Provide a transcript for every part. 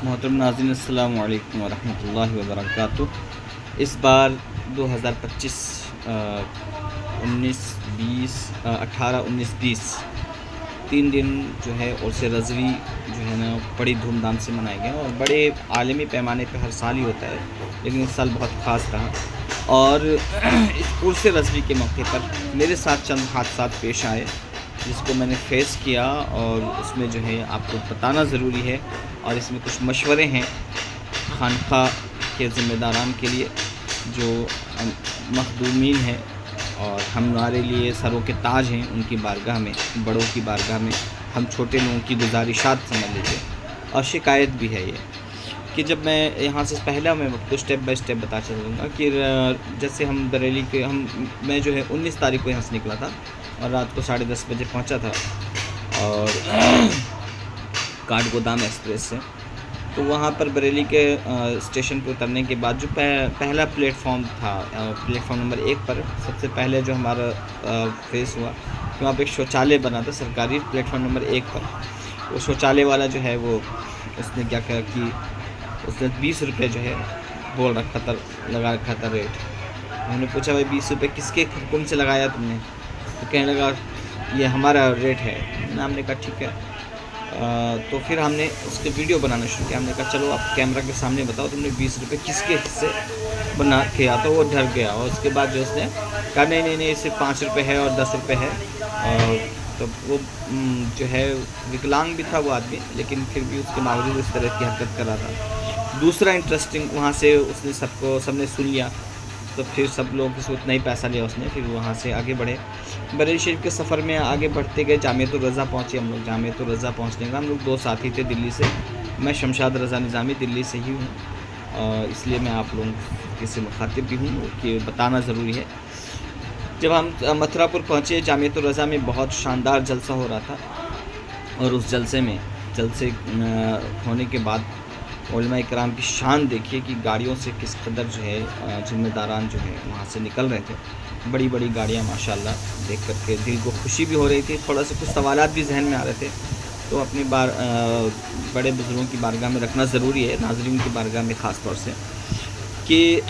محترم ناظرین السلام علیکم ورحمۃ اللہ وبرکاتہ۔ اس بار 2025 18 19 20 3 دن جو ہے عرس رضوی جو ہے نا بڑی دھوم دھام سے منائے گئے اور بڑے عالمی پیمانے پہ ہر سال ہی ہوتا ہے، لیکن اس سال بہت خاص رہا۔ اور اس عرس رضوی کے موقع پر میرے ساتھ چند حادثات پیش آئے جس کو میں نے فیس کیا، اور اس میں جو ہے آپ کو بتانا ضروری ہے، اور اس میں کچھ مشورے ہیں خانقاہ کے ذمہ داران کے لیے جو مخدومین ہیں اور ہمارے لیے سروں کے تاج ہیں، ان کی بارگاہ میں، بڑوں کی بارگاہ میں ہم چھوٹے لوگوں کی گزارشات سمجھ لیجیے، اور شکایت بھی ہے یہ کہ جب میں یہاں سے پہلا میں وقت اسٹیپ بائی اسٹیپ بتا چلوں گا کہ جیسے ہم بریلی کے میں جو ہے 19 تاریخ کو یہاں سے نکلا تھا اور رات کو 10:30 بجے پہنچا تھا، اور کاٹ گودام ایکسپریس سے تو وہاں پر بریلی کے اسٹیشن پہ اترنے کے بعد جو پہلا پلیٹ فارم تھا، پلیٹ فارم نمبر 1 پر سب سے پہلے جو ہمارا فیس ہوا کہ وہاں پہ ایک شوچالے بنا تھا سرکاری پلیٹ فارم نمبر 1 پر۔ وہ شوچالے والا جو ہے وہ اس نے کیا کہا کہ اس نے 20 روپے جو ہے بول رکھا تھا، لگا رکھا تھا ریٹ۔ ہم نے پوچھا بھائی 20 روپے کس کے حکم سے لگایا تم نے؟ تو کہنے لگا یہ ہمارا ریٹ ہے۔ ہم نے کہا ٹھیک ہے، تو پھر ہم نے اس کے ویڈیو بنانا شروع کیا۔ ہم نے کہا چلو آپ کیمرہ کے سامنے بتاؤ تم نے 20 روپے کس کے حصے بنا کیا؟ تو وہ ڈر گیا، اور اس کے بعد جو اس نے کہا نہیں صرف 5 روپے ہے اور 10 روپے ہے۔ اور تو وہ جو ہے وکلانگ بھی تھا وہ آدمی، لیکن پھر بھی اس کے باوجود اس طرح کی حرکت کر رہا تھا۔ دوسرا انٹرسٹنگ وہاں سے اس نے سب نے سن لیا، تو پھر سب لوگ اس کو اتنا ہی پیسہ لیا اس نے، پھر وہاں سے آگے بڑھے۔ بریلی شریف کے سفر میں آگے بڑھتے گئے، جامعۃ الرضا پہنچے ہم لوگ۔ جامعۃ الرضا پہنچنے کا ہم لوگ 2 ساتھی تھے دلی سے، میں شمشاد رضا نظامی دلی سے ہی ہوں، اس لیے میں آپ لوگوں کے سے مخاطب بھی ہوں کہ بتانا ضروری ہے۔ جب ہم متھرا پور پہنچے، جامعۃ الرضا میں بہت شاندار جلسہ ہو رہا تھا، اور اس جلسے ہونے کے بعد علماء کرام کی شان دیکھیے کہ گاڑیوں سے کس قدر جو ہے ذمہ داران جو ہے وہاں سے نکل رہے تھے۔ بڑی بڑی گاڑیاں ماشاءاللہ دیکھ کر کے دل کو خوشی بھی ہو رہی تھی، تھوڑا سا کچھ سوالات بھی ذہن میں آ رہے تھے، تو اپنی بڑے بزرگوں کی بارگاہ میں رکھنا ضروری ہے، ناظرین کی بارگاہ میں خاص طور سے، کہ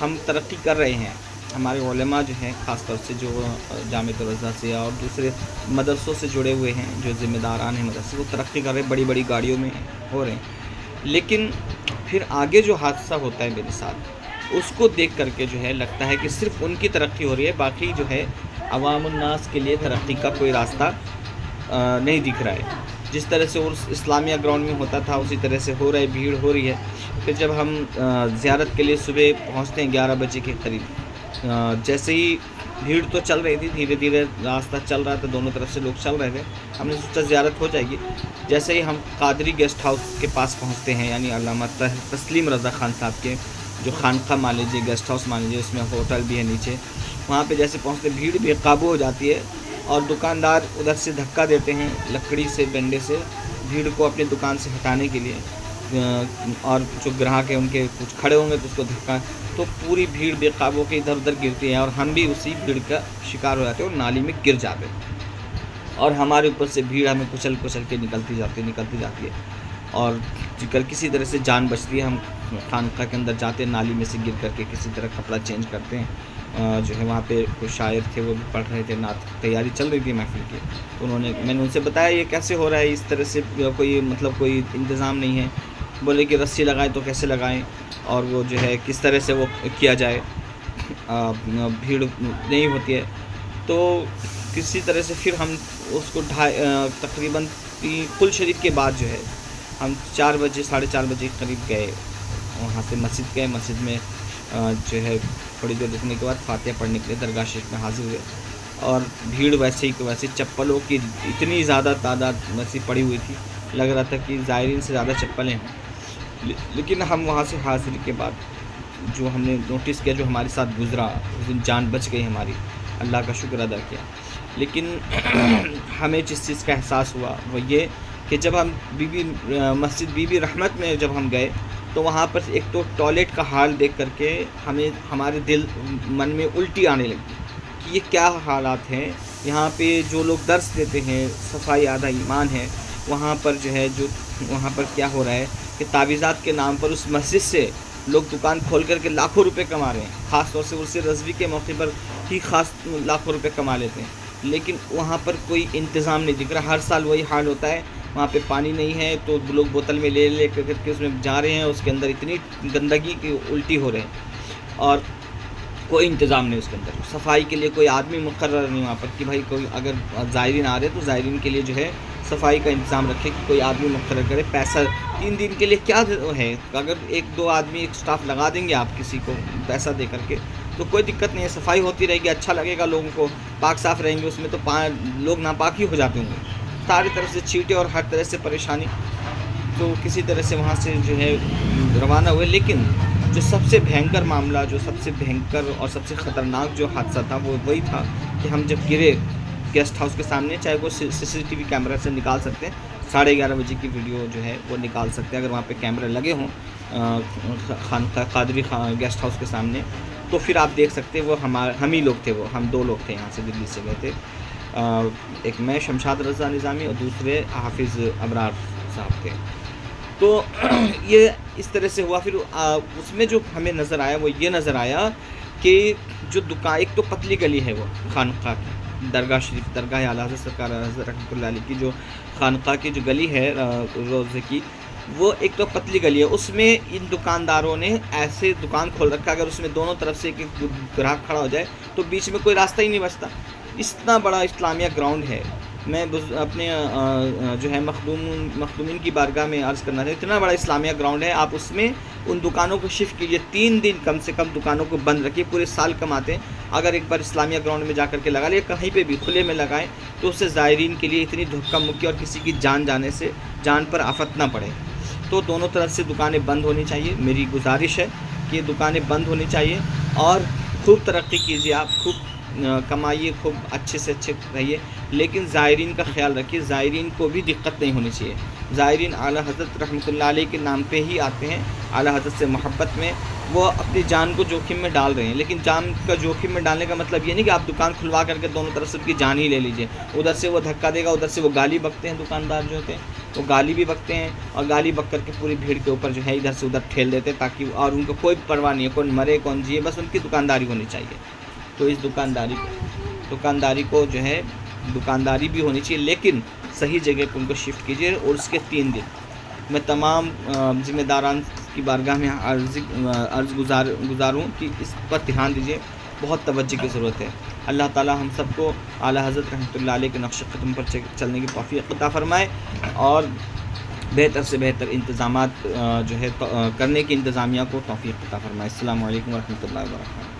ہم ترقی کر رہے ہیں۔ ہمارے علماء جو ہیں خاص طور سے جو جامعۃ الرضا سے اور دوسرے مدرسوں سے جڑے ہوئے ہیں، جو ذمہ داران ہیں مدرسے، وہ ترقی کر رہے ہیں، بڑی بڑی گاڑیوں میں ہو رہے ہیں۔ لیکن پھر آگے جو حادثہ ہوتا ہے میرے ساتھ، اس کو دیکھ کر کے جو ہے لگتا ہے کہ صرف ان کی ترقی ہو رہی ہے، باقی جو ہے عوام الناس کے لیے ترقی کا کوئی راستہ نہیں دکھ رہا ہے۔ جس طرح سے عرس اسلامیہ گراؤنڈ میں ہوتا تھا اسی طرح سے ہو رہا ہے، بھیڑ ہو رہی ہے۔ پھر جب ہم زیارت کے لیے صبح پہنچتے ہیں 11 بجے کے قریب، جیسے ہی بھیڑ تو چل رہی تھی، دھیرے دھیرے راستہ چل رہا تھا، دونوں طرف سے لوگ چل رہے تھے، ہم نے سوچا زیارت ہو جائے گی۔ جیسے ہی ہم قادری گیسٹ ہاؤس کے پاس پہنچتے ہیں، یعنی علامہ تسلیم رضا خان صاحب کے جو خانقاہ مان لیجیے، گیسٹ ہاؤس مان لیجیے، اس میں ہوٹل بھی ہے نیچے، وہاں پہ جیسے پہنچتے بھیڑ بے قابو ہو جاتی ہے، اور دکاندار ادھر سے دھکا دیتے ہیں لکڑی سے، ڈنڈے سے، بھیڑ کو اپنی دکان سے ہٹانے کے لیے، اور جو گراہک ہیں ان کے کچھ کھڑے ہوں گے تو اس کو دھکا، تو پوری بھیڑ بے قابو کے ادھر ادھر گرتی ہے، اور ہم بھی اسی بھیڑ کا شکار ہو جاتے ہیں اور نالی میں گر جاتے ہیں، اور ہمارے اوپر سے بھیڑ ہمیں کچل کے نکلتی جاتی ہے، اور کسی طرح سے جان بچتی ہے۔ ہم خانقاہ کے اندر جاتے ہیں، نالی میں سے گر کر کے کسی طرح کپڑا چینج کرتے ہیں۔ جو ہے وہاں پہ کچھ شاعر تھے، وہ بھی پڑھ رہے تھے، نعت تیاری چل رہی تھی محفل کی، تو میں نے ان سے بتایا یہ کیسے ہو رہا ہے، اس طرح سے کوئی انتظام نہیں ہے۔ بولے کہ رسی لگائیں تو کیسے لگائیں، اور وہ جو ہے کس طرح سے وہ کیا جائے، بھیڑ نہیں ہوتی ہے، تو کسی طرح سے پھر ہم اس کو تقریباً کل شریف کے بعد جو ہے ہم 4 بجے 4:30 بجے قریب گئے، وہاں سے مسجد گئے، مسجد میں جو ہے تھوڑی دیر رکنے کے بعد فاتحہ پڑھنے کے لیے درگاہ شریف میں حاضر ہوئے، اور بھیڑ ویسے چپلوں کی اتنی زیادہ تعداد ویسی پڑی ہوئی تھی، لگ رہا تھا کہ زائرین سے زیادہ چپلیں ہیں۔ لیکن ہم وہاں سے حاضری کے بعد جو ہم نے نوٹس کیا، جو ہمارے ساتھ گزرا، اس دن جان بچ گئی ہماری، اللہ کا شکر ادا کیا۔ لیکن ہمیں جس چیز کا احساس ہوا وہ یہ کہ جب ہم مسجد بی بی رحمت میں جب ہم گئے، تو وہاں پر ایک تو ٹوائلٹ کا حال دیکھ کر کے ہمارے من میں الٹی آنے لگی کہ یہ کیا حالات ہیں یہاں پہ۔ جو لوگ درس دیتے ہیں، صفائی آدھا ایمان ہے، وہاں پر جو ہے جو وہاں پر کیا ہو رہا ہے کہ تعویذات کے نام پر اس مسجد سے لوگ دکان کھول کر کے لاکھوں روپے کما رہے ہیں، خاص طور سے عرس رضوی کے موقع پر ہی خاص لاکھوں روپے کما لیتے ہیں، لیکن وہاں پر کوئی انتظام نہیں دکھ رہا۔ ہر سال وہی حال ہوتا ہے، وہاں پہ پانی نہیں ہے تو لوگ بوتل میں لے کر کے اس میں جا رہے ہیں، اس کے اندر اتنی گندگی کی الٹی ہو رہے ہیں، اور کوئی انتظام نہیں اس کے اندر۔ صفائی کے لیے کوئی آدمی مقرر نہیں وہاں پر کہ بھائی کوئی اگر زائرین آ رہے تو زائرین کے لیے جو ہے صفائی کا انتظام رکھے کہ کوئی آدمی مقرر کرے۔ پیسہ 3 دن کے لیے کیا ہے، اگر 1-2 آدمی ایک سٹاف لگا دیں گے آپ کسی کو پیسہ دے کر کے تو کوئی دقت نہیں ہے، صفائی ہوتی رہے گی، اچھا لگے گا لوگوں کو، پاک صاف رہیں گے اس میں، تو لوگ ناپاک ہی ہو جاتے ہوں گے، ساری طرف سے چھینٹے اور ہر طرح سے پریشانی۔ تو کسی طرح سے وہاں سے جو ہے روانہ ہوئے، لیکن جو سب سے بھینکر معاملہ، جو سب سے بھینکر اور سب سے خطرناک جو حادثہ تھا وہ وہی تھا کہ ہم جب گرے گیسٹ ہاؤس کے سامنے، چاہے وہ CCTV کیمرہ سے نکال سکتے ہیں، 11:30 بجے کی ویڈیو جو ہے وہ نکال سکتے ہیں اگر وہاں پہ کیمرے لگے ہوں خانقاہ قادری گیسٹ ہاؤس کے سامنے، تو پھر آپ دیکھ سکتے ہیں وہ ہم ہی لوگ تھے، وہ ہم 2 لوگ تھے یہاں سے دلی سے گئے تھے، ایک میں شمشاد رضا نظامی اور دوسرے حافظ ابرار صاحب تھے۔ تو یہ اس طرح سے ہوا۔ پھر اس میں جو ہمیں نظر آیا وہ یہ نظر آیا کہ جو دکان، ایک تو پتلی گلی ہے وہ خانقاہ کی، درگاہ شریف، درگاہ اعلیٰ حضرت سرکار حضرت رحمۃ اللہ علیہ کی جو خانقاہ کی جو گلی ہے روزے کی، وہ ایک تو پتلی گلی ہے، اس میں ان دکانداروں نے ایسے دکان کھول رکھا اگر اس میں دونوں طرف سے ایک گراہک کھڑا ہو جائے تو بیچ میں کوئی راستہ ہی نہیں بچتا۔ اتنا بڑا اسلامیہ گراؤنڈ ہے، میں اپنے جو ہے مخدومین کی بارگاہ میں عرض کرنا چاہتا ہوں، اتنا بڑا اسلامیہ گراؤنڈ ہے، آپ اس میں ان دکانوں کو شفٹ کیجئے، 3 دن کم سے کم دکانوں کو بند رکھیے، پورے سال کماتے ہیں، اگر ایک بار اسلامیہ گراؤنڈ میں جا کر کے لگا لیا، کہیں پہ بھی کھلے میں لگائیں تو اس سے زائرین کے لیے اتنی دھکا مکی اور کسی کی جان جانے سے جان پر آفت نہ پڑے۔ تو دونوں طرف سے دکانیں بند ہونی چاہیے، میری گزارش ہے کہ دکانیں بند ہونی چاہیے، اور خوب ترقی کیجیے، آپ خوب کمائیے، خوب اچھے سے اچھے رہیے، لیکن زائرین کا خیال رکھیے، زائرین کو بھی دقت نہیں ہونی چاہیے۔ زائرین اعلیٰ حضرت رحمۃ اللہ علیہ کے نام پہ ہی آتے ہیں، اعلیٰ حضرت سے محبت میں، وہ اپنی جان کو جوخم میں ڈال رہے ہیں، لیکن جان کا جوخم میں ڈالنے کا مطلب یہ نہیں کہ آپ دکان کھلوا کر کے دونوں طرف سے ان کی جان ہی لے لیجیے، ادھر سے وہ دھکا دے گا، ادھر سے وہ گالی بکتے ہیں، دکاندار جو ہوتے ہیں وہ گالی بھی بکتے ہیں، اور گالی بک کر کے پوری بھیڑ کے اوپر جو ہے ادھر سے ادھر ٹھیل دیتے ہیں، تاکہ اور ان کو کوئی پرواہ نہیں ہے، کون مرے کون جیے، بس ان کی دکانداری ہونی چاہیے۔ تو اس دکانداری کو جو ہے دکانداری بھی ہونی چاہیے، لیکن صحیح جگہ پہ ان کو شفٹ کیجیے، اور اس کے 3 دن میں تمام ذمہ داران کی بارگاہ میں عرض گزاروں کہ اس پر دھیان دیجیے، بہت توجہ کی ضرورت ہے۔ اللہ تعالی ہم سب کو اعلیٰ حضرت رحمۃ اللہ علیہ کے نقش قدم پر چلنے کی توفیق عطا فرمائے، اور بہتر سے بہتر انتظامات جو ہے کرنے کی انتظامیہ کو توفیق عطا فرمائے۔ السلام علیکم ورحمۃ اللہ وبرکاتہ۔